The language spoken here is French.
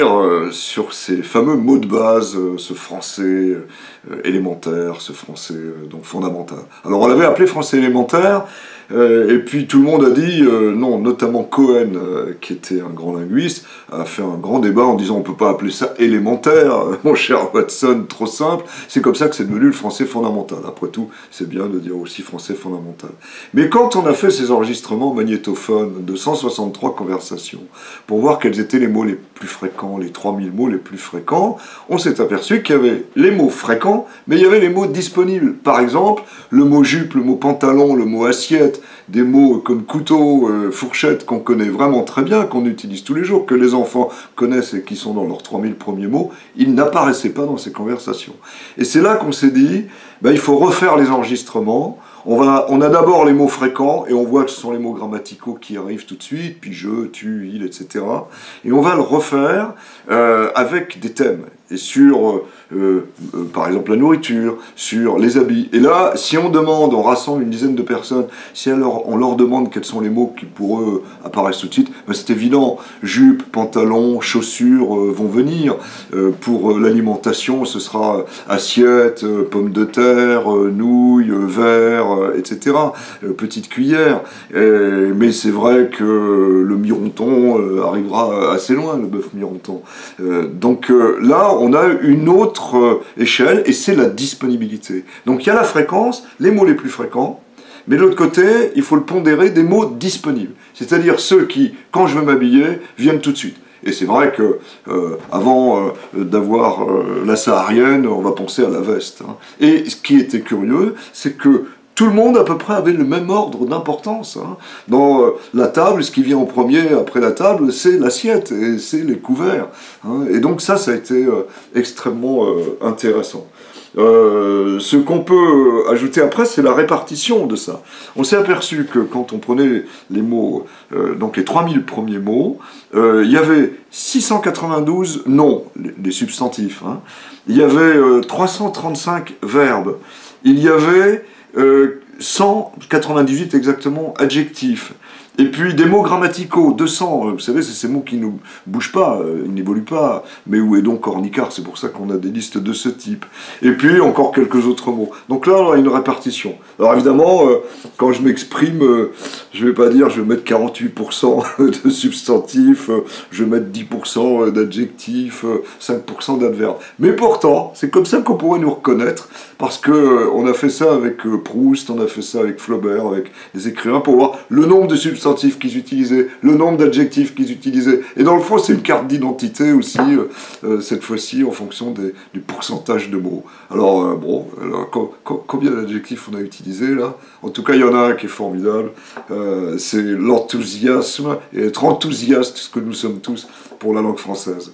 revenir sur ces fameux mots de base, ce français élémentaire, ce français donc fondamental. Alors on l'avait appelé français élémentaire, et puis tout le monde a dit non, notamment Cohen, qui était un grand linguiste, a fait un grand débat en disant on ne peut pas appeler ça élémentaire, mon cher Watson, trop simple. C'est comme ça que c'est devenu le français fondamental. Après tout, c'est bien de dire aussi français fondamental. Mais quand on a fait ces enregistrements magnétophones de 163 conversations, pour voir quels étaient les mots les plus fréquents, les 3000 mots les plus fréquents, on s'est aperçu qu'il y avait les mots fréquents, mais il y avait les mots disponibles. Par exemple, le mot jupe, le mot pantalon, le mot assiette, des mots comme couteau, fourchette, qu'on connaît vraiment très bien, qu'on utilise tous les jours, que les enfants connaissent et qui sont dans leurs 3000 premiers mots, ils n'apparaissaient pas dans ces conversations. Et c'est là qu'on s'est dit, ben, il faut refaire les enregistrements. On a d'abord les mots fréquents, et on voit que ce sont les mots grammaticaux qui arrivent tout de suite, puis je, tu, il, etc. Et on va le refaire avec des thèmes, et sur, par exemple, la nourriture, sur les habits. Et là, si on demande, on rassemble une dizaine de personnes, si on leur demande quels sont les mots qui pour eux apparaissent tout de suite, ben c'est évident, jupe, pantalon, chaussures vont venir. Pour l'alimentation, ce sera assiette, pommes de terre, nouilles, verre, etc. Petite cuillère. Mais c'est vrai que le mironton arrivera assez loin, le bœuf mironton. Donc là, on a une autre échelle, et c'est la disponibilité. Donc il y a la fréquence, les mots les plus fréquents, mais de l'autre côté, il faut le pondérer des mots disponibles. C'est-à-dire ceux qui, quand je veux m'habiller, viennent tout de suite. Et c'est vrai que avant d'avoir la saharienne, on va penser à la veste. Hein. Et ce qui était curieux, c'est que tout le monde à peu près avait le même ordre d'importance. Hein. Dans la table, ce qui vient en premier après la table, c'est l'assiette et c'est les couverts. Hein. Et donc ça a été extrêmement intéressant. Ce qu'on peut ajouter après, c'est la répartition de ça. On s'est aperçu que quand on prenait les mots, donc les 3000 premiers mots, il y avait 692 noms, les substantifs. Hein. Il y avait 335 verbes. Il y avait 198 exactement adjectifs. Et puis des mots grammaticaux, 200, vous savez, c'est ces mots qui ne bougent pas, ils n'évoluent pas. Mais où est donc Ornicart? C'est pour ça qu'on a des listes de ce type. Et puis encore quelques autres mots. Donc là, on a une répartition. Alors évidemment, quand je m'exprime, je ne vais pas dire je vais mettre 48% de substantifs, je vais mettre 10% d'adjectifs, 5% d'adverbes. Mais pourtant, c'est comme ça qu'on pourrait nous reconnaître, parce qu'on a fait ça avec Proust, on a fait ça avec Flaubert, avec des écrivains, pour voir le nombre de substantifs qu'ils utilisaient, le nombre d'adjectifs qu'ils utilisaient. Et dans le fond, c'est une carte d'identité aussi, cette fois-ci, en fonction du pourcentage de mots. Alors, bon, alors, combien d'adjectifs on a utilisé là? En tout cas, il y en a un qui est formidable, c'est l'enthousiasme, et être enthousiaste, ce que nous sommes tous, pour la langue française.